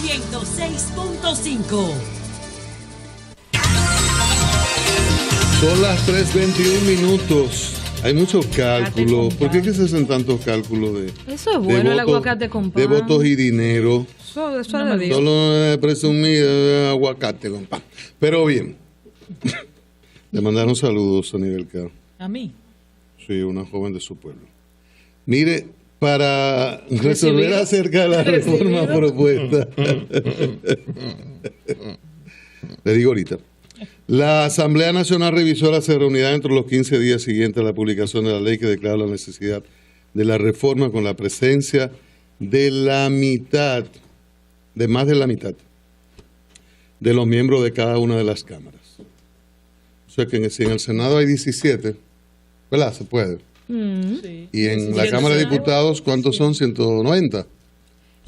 106.5. Son las 3:21. Hay muchos cálculos. ¿Por qué es que se hacen tantos cálculos de Eso es bueno, el aguacate con pan. de votos y dinero? Eso es de Dios. Solo presumir aguacate con pan. Pero bien, le mandaron saludos a nivel K. ¿A mí? Sí, una joven de su pueblo. Mire, para resolver acerca de la reforma propuesta, le digo ahorita. La Asamblea Nacional Revisora se reunirá dentro de los 15 días siguientes a la publicación de la ley que declara la necesidad de la reforma con la presencia de más de la mitad de los miembros de cada una de las cámaras. O sea que si en el Senado hay 17, ¿verdad? Se puede. Sí. Y en la Cámara de Diputados, ¿cuántos son? 190.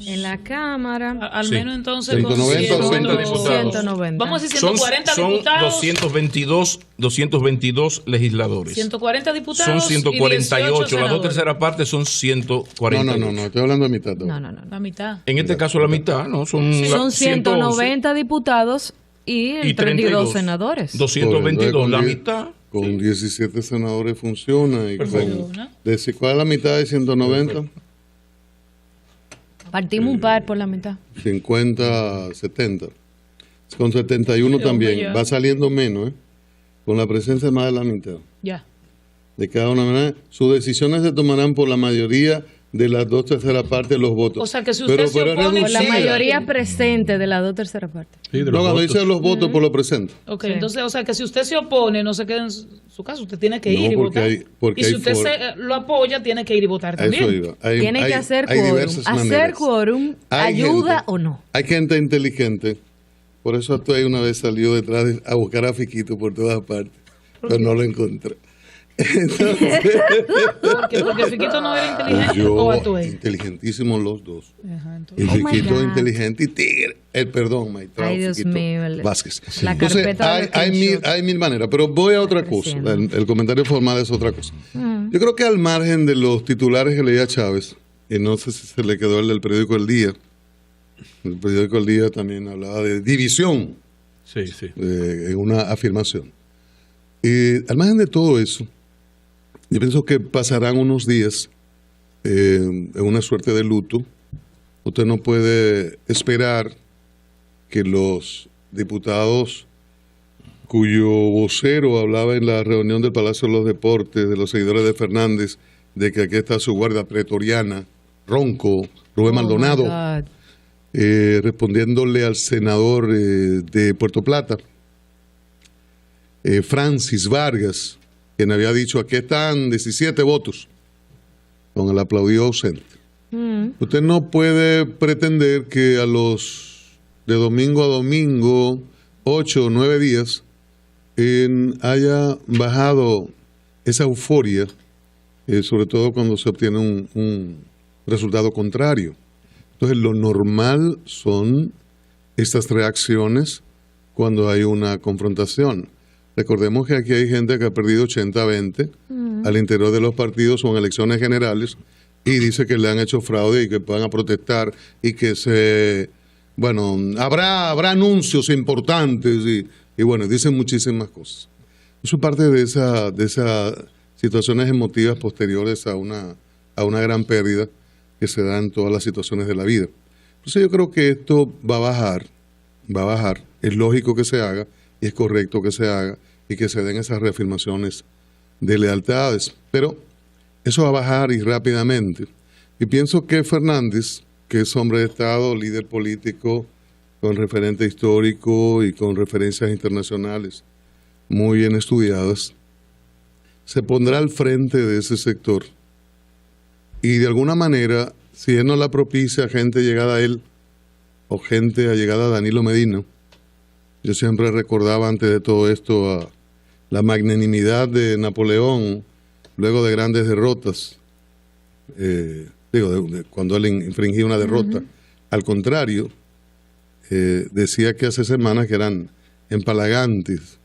En la Cámara. Al menos entonces 190 o 190. Vamos a decir 140 diputados. Son 222 legisladores. 140 diputados. Son 148. Las dos senadores. terceras partes son 148. No, estoy hablando de mitad. No. La mitad. En este caso la mitad, ¿no? Son 190 diputados y 32 senadores. 222, la mitad. Con 17 senadores funciona. Y Funciona. ¿cuál es la mitad de 190? Partimos un par por la mitad. 50, 70. Con 71 también. ya. Va saliendo menos, ¿eh? Con la presencia de más de la mitad. Ya. De cada una manera. Sus decisiones se tomarán por la mayoría de las dos terceras partes de los votos. O sea que si usted se es opone- Por la reducida. mayoría presente de las dos terceras partes. No, cuando dice los votos por lo presente. Ok, Sí. entonces, o sea que si usted se opone, no se queda en su casa, usted tiene que No, ir y porque votar. porque y si hay usted lo apoya, tiene que ir y votar A también. eso iba. Tiene que hacer hay quórum. diversas Hacer maneras. quórum Hay ayuda gente- o no. Hay gente inteligente. Por eso Atuay una vez salió detrás a buscar a Fiquito por todas partes. Pero no lo encontré. Entonces, Porque Fiquito no era inteligente yo, o Atuey. inteligentísimos los dos. Ajá, Y entonces. Oh my Fiquito God. inteligente y tigre. Perdón, Maitrao, Ay, Dios Fiquito mío, Vázquez. la Entonces, carpeta de los screenshots. hay mil maneras, pero voy a otra cosa. creciendo. El comentario formal es otra cosa. Yo creo que al margen de los titulares que leía Chávez, y no sé si se le quedó el del periódico El Día, el periódico El Día también hablaba de división Sí, sí. en una afirmación. Al margen de todo eso, yo pienso que pasarán unos días en una suerte de luto. Usted no puede esperar que los diputados cuyo vocero hablaba en la reunión del Palacio de los Deportes, de los seguidores de Fernández, de que aquí está su guardia pretoriana, Ronco, Rubén Maldonado, Oh, my God. respondiéndole al senador de Puerto Plata, Francis Vargas, quien había dicho, aquí están 17 votos, con el aplaudido ausente. Usted no puede pretender que a los de domingo a domingo, 8 o 9 días, haya bajado esa euforia, sobre todo cuando se obtiene un resultado contrario. Entonces, lo normal son estas reacciones cuando hay una confrontación. Recordemos que aquí hay gente que ha perdido 80-20 al interior de los partidos o en elecciones generales y dice que le han hecho fraude y que van a protestar y que habrá anuncios importantes y bueno, dicen muchísimas cosas. Eso es parte de esas situaciones emotivas posteriores a una gran pérdida que se da en todas las situaciones de la vida. Entonces yo creo que esto va a bajar, es lógico que se haga y es correcto que se haga y que se den esas reafirmaciones de lealtades, pero eso va a bajar y rápidamente. Y pienso que Fernández, que es hombre de Estado, líder político, con referente histórico y con referencias internacionales muy bien estudiadas, se pondrá al frente de ese sector y de alguna manera, si él no la propicia gente llegada a él o gente allegada a Danilo Medina, yo siempre recordaba antes de todo esto a la magnanimidad de Napoleón luego de grandes derrotas, cuando él infringía una derrota. Al contrario, decía que hace semanas que eran empalagantes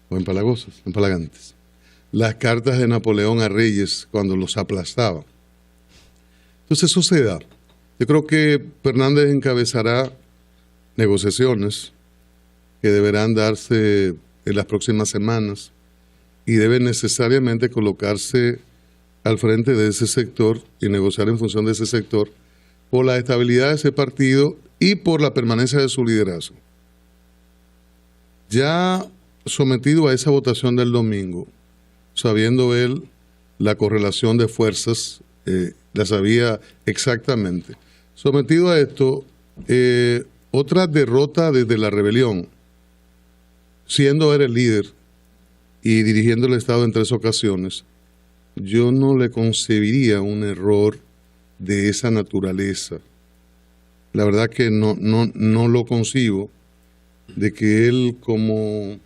o empalagantes las cartas de Napoleón a reyes cuando los aplastaba. Entonces eso se da. Yo creo que Fernández encabezará negociaciones que deberán darse en las próximas semanas y debe necesariamente colocarse al frente de ese sector y negociar en función de ese sector por la estabilidad de ese partido y por la permanencia de su liderazgo. Ya sometido a esa votación del domingo, sabiendo él la correlación de fuerzas, la sabía exactamente. Sometido a esto, otra derrota desde la rebelión, siendo él el líder y dirigiendo el Estado en 3 ocasiones, yo no le concebiría un error de esa naturaleza. La verdad que no lo concibo, de que él, como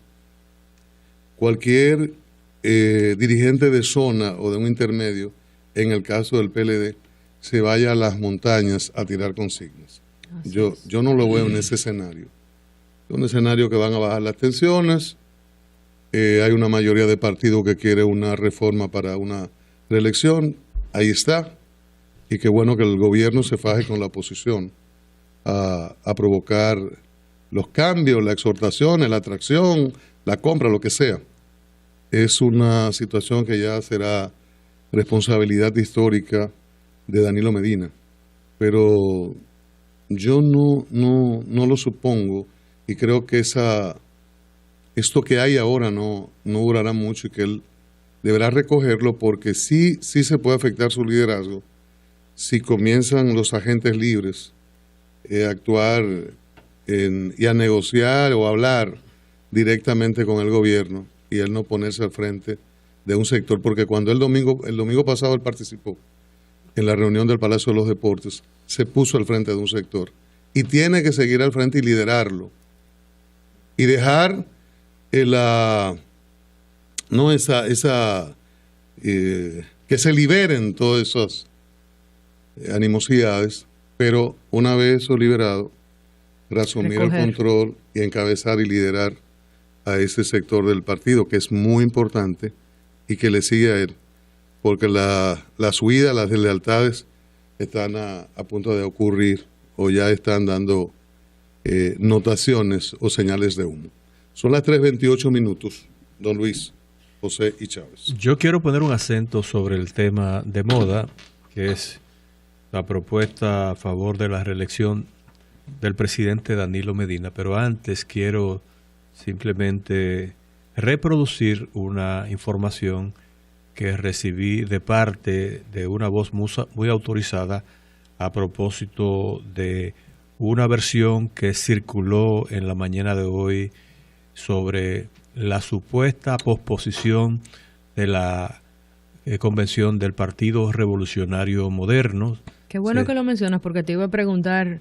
cualquier dirigente de zona o de un intermedio, en el caso del PLD, se vaya a las montañas a tirar consignas. Yo no lo veo en ese escenario. Es un escenario que van a bajar las tensiones. Hay una mayoría de partidos que quiere una reforma para una reelección. Ahí está. Y qué bueno que el gobierno se faje con la oposición a provocar los cambios, la exhortación, la atracción, la compra, lo que sea. Es una situación que ya será responsabilidad histórica de Danilo Medina. Pero yo no lo supongo y creo que esto que hay ahora no durará mucho y que él deberá recogerlo, porque sí se puede afectar su liderazgo si comienzan los agentes libres a actuar y a negociar o a hablar directamente con el gobierno y él no ponerse al frente de un sector, porque cuando el domingo pasado él participó en la reunión del Palacio de los Deportes, se puso al frente de un sector y tiene que seguir al frente y liderarlo y dejar que se liberen todas esas animosidades, pero una vez eso liberado, reasumir el control y encabezar y liderar a ese sector del partido, que es muy importante y que le sigue a él, porque las huidas, las deslealtades están a punto de ocurrir o ya están dando notaciones o señales de humo. Son las 3:28 minutos, don Luis, José y Chávez. Yo quiero poner un acento sobre el tema de moda, que es la propuesta a favor de la reelección del presidente Danilo Medina, pero antes quiero simplemente reproducir una información que recibí de parte de una voz muy autorizada a propósito de una versión que circuló en la mañana de hoy sobre la supuesta posposición de la convención del Partido Revolucionario Moderno. Qué bueno que lo mencionas, porque te iba a preguntar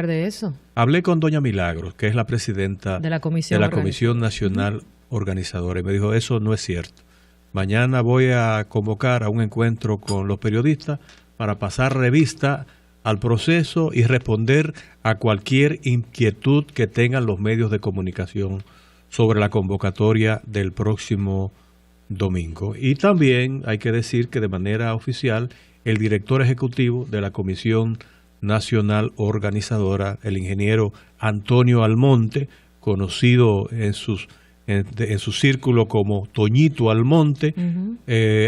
de eso. Hablé con doña Milagros, que es la presidenta de la Comisión Nacional Organizadora, y me dijo, eso no es cierto. Mañana voy a convocar a un encuentro con los periodistas para pasar revista al proceso y responder a cualquier inquietud que tengan los medios de comunicación sobre la convocatoria del próximo domingo. Y también hay que decir que de manera oficial el director ejecutivo de la Comisión Nacional Organizadora, el ingeniero Antonio Almonte, conocido en su círculo como Toñito Almonte,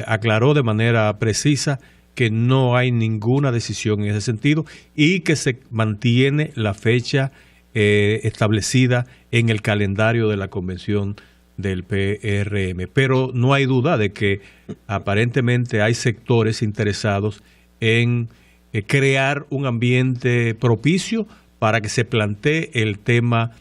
aclaró de manera precisa que no hay ninguna decisión en ese sentido y que se mantiene la fecha establecida en el calendario de la convención del PRM. Pero no hay duda de que aparentemente hay sectores interesados en crear un ambiente propicio para que se plantee el tema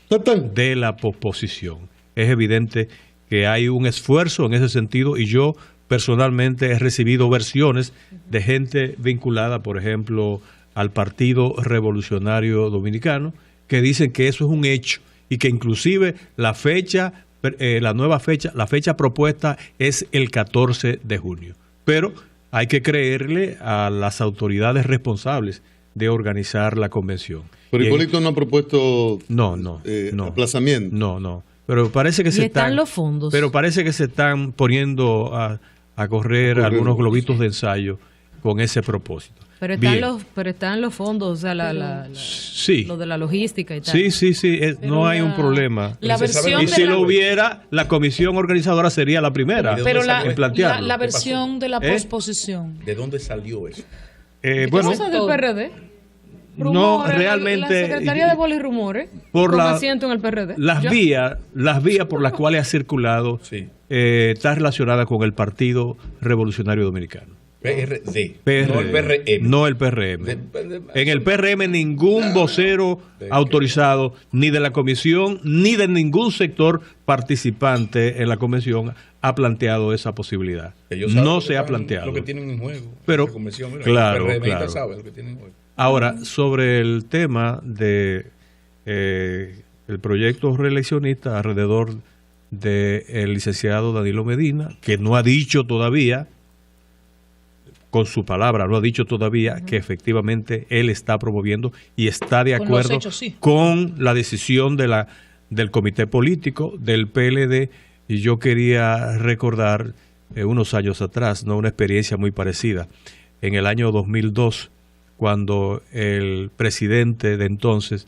de la posposición. Es evidente que hay un esfuerzo en ese sentido y yo personalmente he recibido versiones de gente vinculada, por ejemplo, al Partido Revolucionario Dominicano, que dicen que eso es un hecho y que inclusive la fecha propuesta es el 14 de junio. Pero hay que creerle a las autoridades responsables de organizar la convención. Pero Hipólito no ha propuesto aplazamiento. No. Pero parece que están los fondos. Pero parece que se están poniendo a correr algunos globitos de ensayo con ese propósito. Pero están los fondos, o sea, sí. Lo de la logística y tal. Sí, no hay un problema. Y si lo hubiera, la comisión organizadora sería la primera en plantearlo. La versión de la posposición. ¿De dónde salió eso? Bueno, eso es del PRD. Rumores, no, realmente. La Secretaría de Bola y Rumores, con asiento en el PRD. Las vías por las cuales ha circulado está relacionada con el Partido Revolucionario Dominicano. PRD. No el PRM. En el PRM ningún vocero autorizado, ni de la comisión, ni de ningún sector participante en la convención ha planteado esa posibilidad. No se ha planteado. Lo que tienen en juego. Pero, claro. Sabe lo que tienen en juego. Ahora, sobre el tema de el proyecto reeleccionista alrededor del licenciado Danilo Medina, que no ha dicho todavía, con su palabra, no ha dicho todavía que efectivamente él está promoviendo y está de acuerdo con la decisión del comité político del PLD. Y yo quería recordar unos años atrás, ¿no?, una experiencia muy parecida. En el año 2002, cuando el presidente de entonces,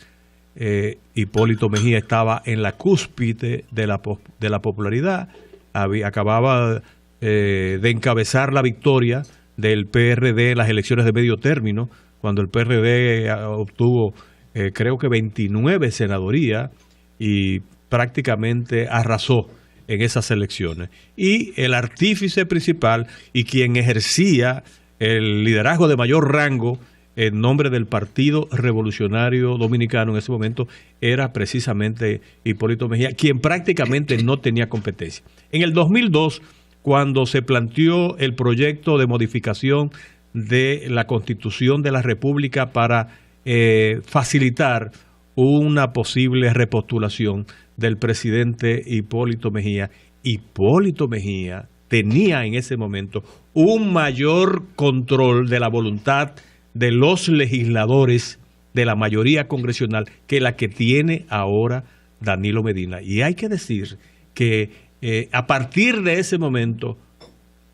Hipólito Mejía, estaba en la cúspide de la popularidad, acababa de encabezar la victoria del PRD en las elecciones de medio término, cuando el PRD obtuvo creo que 29 senadurías y prácticamente arrasó en esas elecciones. Y el artífice principal y quien ejercía el liderazgo de mayor rango en nombre del Partido Revolucionario Dominicano en ese momento era precisamente Hipólito Mejía, quien prácticamente no tenía competencia. En el 2002, cuando se planteó el proyecto de modificación de la Constitución de la República para facilitar una posible repostulación del presidente Hipólito Mejía tenía en ese momento un mayor control de la voluntad de los legisladores de la mayoría congresional que la que tiene ahora Danilo Medina. Y hay que decir que a partir de ese momento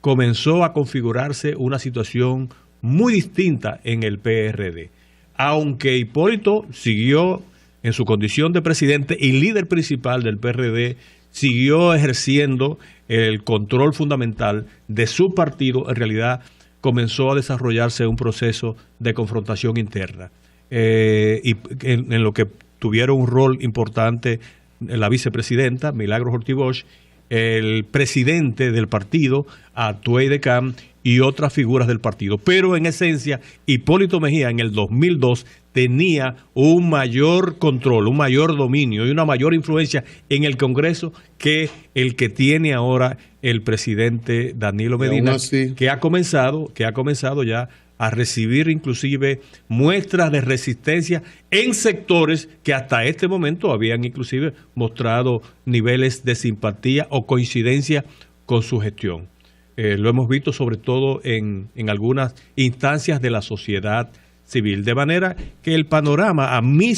comenzó a configurarse una situación muy distinta en el PRD. Aunque Hipólito siguió en su condición de presidente y líder principal del PRD, siguió ejerciendo el control fundamental de su partido, en realidad comenzó a desarrollarse un proceso de confrontación interna, y en lo que tuvieron un rol importante la vicepresidenta Milagros Ortiz Bosch, el presidente del partido, Atuey de Cam, y otras figuras del partido. Pero en esencia, Hipólito Mejía en el 2002 tenía un mayor control, un mayor dominio y una mayor influencia en el Congreso que el que tiene ahora el presidente Danilo Medina, que ha comenzado ya a recibir inclusive muestras de resistencia en sectores que hasta este momento habían inclusive mostrado niveles de simpatía o coincidencia con su gestión. Lo hemos visto sobre todo en algunas instancias de la sociedad civil, de manera que el panorama a mí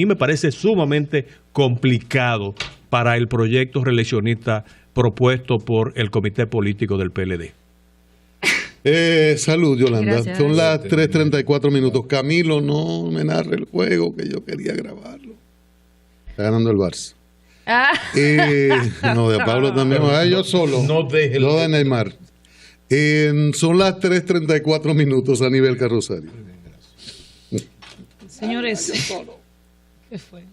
me parece sumamente complicado para el proyecto reeleccionista propuesto por el comité político del PLD. Salud, Yolanda. Gracias. Son las 3:34 minutos. Camilo, no me narre el juego que yo quería grabarlo. Está ganando el Barça. No, de Pablo también. Yo solo. No deje lo de Neymar. Son las 3:34 minutos a nivel Carrosario. Señores, ¿qué fue?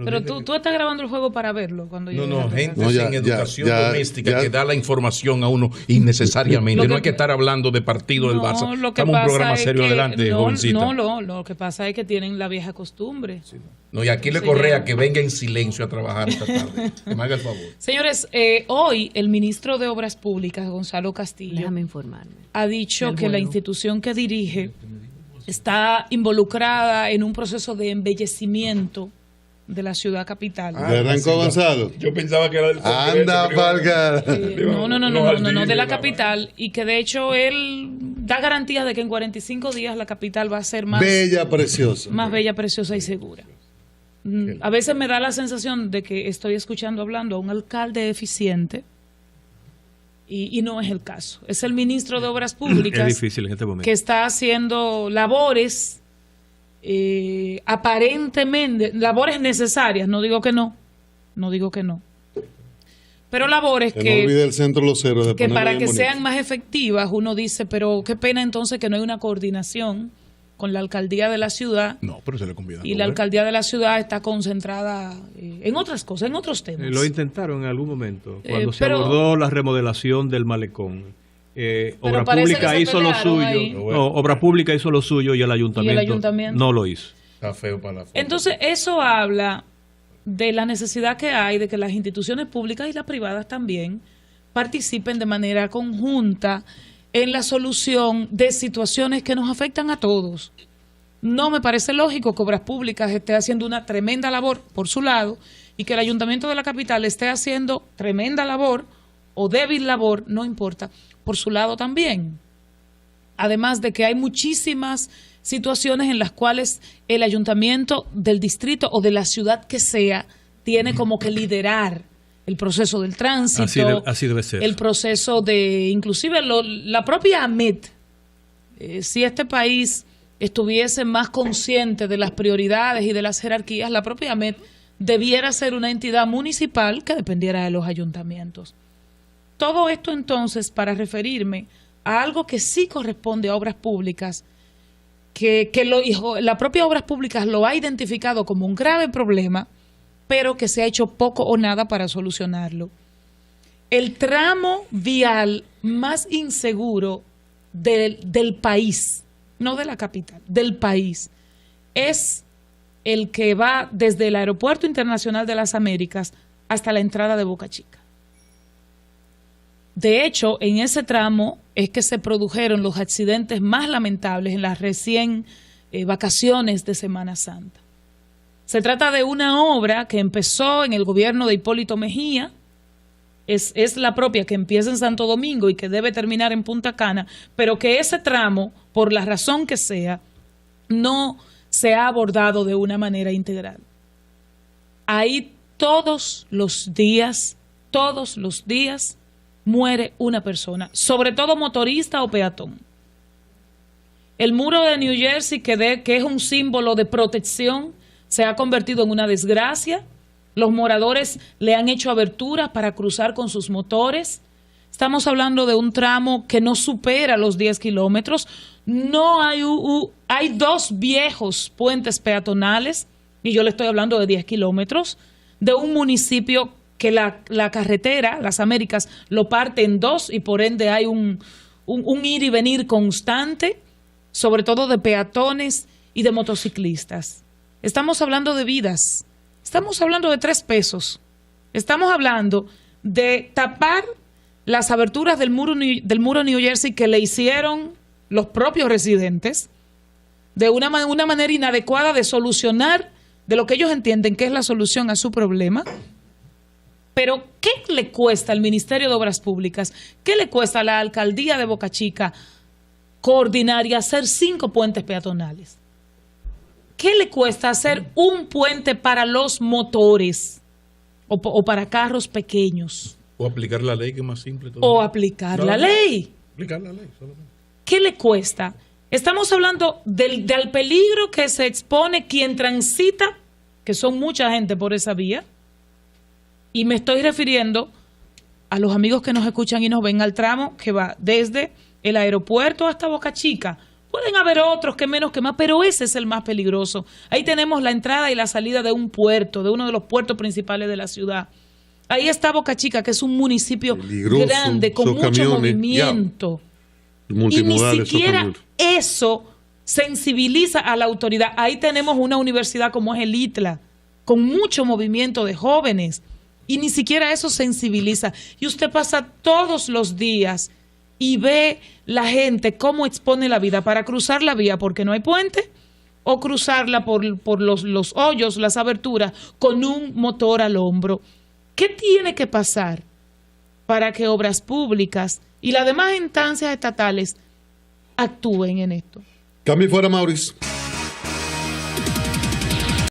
Pero tú estás grabando el juego para verlo cuando yo gente sin educación doméstica que da la información a uno innecesariamente. No hay que estar hablando de partido del Barça. Estamos un programa serio adelante, jovencita. Lo que pasa es que tienen la vieja costumbre. Sí. No, y aquí le Correa que venga en silencio a trabajar esta tarde. Que me haga el favor. Señores, hoy el ministro de Obras Públicas, Gonzalo Castillo, déjame informarme, ha dicho que la institución que dirige está involucrada en un proceso de embellecimiento de la ciudad capital. ¿De Ranco Gonzalo? Yo pensaba que era del Anda, Falca. No, de la capital, y que de hecho él da garantías de que en 45 días la capital va a ser más bella, preciosa. Más bella, preciosa y segura. A veces me da la sensación de que estoy escuchando hablando a un alcalde eficiente y no es el caso. Es el ministro de Obras Públicas es difícil en este momento, que está haciendo labores aparentemente, labores necesarias, no digo que no, pero labores que no olvide el centro Los Héroes, que para que sean más efectivas, uno dice, pero qué pena entonces que no hay una coordinación con la alcaldía de la ciudad. No, pero se le convida. Y la alcaldía de la ciudad está concentrada en otras cosas, en otros temas. Lo intentaron en algún momento, cuando se abordó la remodelación del malecón. Obra Pública hizo lo suyo. No, Obra Pública hizo lo suyo y el ayuntamiento no lo hizo. Está feo para la foto. Entonces, eso habla de la necesidad que hay de que las instituciones públicas y las privadas también participen de manera conjunta en la solución de situaciones que nos afectan a todos. No me parece lógico que Obras Públicas esté haciendo una tremenda labor por su lado y que el Ayuntamiento de la capital esté haciendo tremenda labor o débil labor, no importa, por su lado también. Además de que hay muchísimas situaciones en las cuales el ayuntamiento del distrito o de la ciudad que sea tiene como que liderar el proceso del tránsito, así debe ser. El proceso de, inclusive la propia AMET, si este país estuviese más consciente de las prioridades y de las jerarquías, la propia AMET debiera ser una entidad municipal que dependiera de los ayuntamientos. Todo esto entonces para referirme a algo que sí corresponde a Obras Públicas, que la propia Obras Públicas lo ha identificado como un grave problema, pero que se ha hecho poco o nada para solucionarlo. El tramo vial más inseguro del país, no de la capital, del país, es el que va desde el Aeropuerto Internacional de las Américas hasta la entrada de Boca Chica. De hecho, en ese tramo es que se produjeron los accidentes más lamentables en las recién vacaciones de Semana Santa. Se trata de una obra que empezó en el gobierno de Hipólito Mejía, es la propia que empieza en Santo Domingo y que debe terminar en Punta Cana, pero que ese tramo, por la razón que sea, no se ha abordado de una manera integral. Ahí todos los días, muere una persona, sobre todo motorista o peatón. El muro de New Jersey, que es un símbolo de protección, se ha convertido en una desgracia. Los moradores le han hecho aberturas para cruzar con sus motores. Estamos hablando de un tramo que no supera los 10 kilómetros. No hay dos viejos puentes peatonales, y yo le estoy hablando de 10 kilómetros, de un municipio que la carretera, las Américas, lo parte en dos y por ende hay un ir y venir constante, sobre todo de peatones y de motociclistas. Estamos hablando de vidas, estamos hablando de 3 pesos, estamos hablando de tapar las aberturas del muro New Jersey que le hicieron los propios residentes, de una manera inadecuada de solucionar de lo que ellos entienden que es la solución a su problema. Pero, ¿qué le cuesta al Ministerio de Obras Públicas? ¿Qué le cuesta a la alcaldía de Boca Chica coordinar y hacer 5 puentes peatonales? ¿Qué le cuesta hacer un puente para los motores o para carros pequeños? O aplicar la ley, que es más simple. O aplicar la ley. Aplicar la ley solamente. ¿Qué le cuesta? Estamos hablando del peligro que se expone quien transita, que son mucha gente por esa vía. Y me estoy refiriendo a los amigos que nos escuchan y nos ven al tramo que va desde el aeropuerto hasta Boca Chica. Pueden haber otros que menos que más, pero ese es el más peligroso. Ahí tenemos la entrada y la salida de un puerto, de uno de los puertos principales de la ciudad. Ahí está Boca Chica, que es un municipio peligroso, grande, con mucho movimiento. Y ni siquiera eso sensibiliza a la autoridad. Ahí tenemos una universidad como es el ITLA, con mucho movimiento de jóvenes. Y ni siquiera eso sensibiliza. Y usted pasa todos los días y ve la gente cómo expone la vida para cruzar la vía porque no hay puente, o cruzarla por los hoyos, las aberturas, con un motor al hombro. ¿Qué tiene que pasar para que Obras Públicas y las demás instancias estatales actúen en esto? Cambio fuera, Mauricio.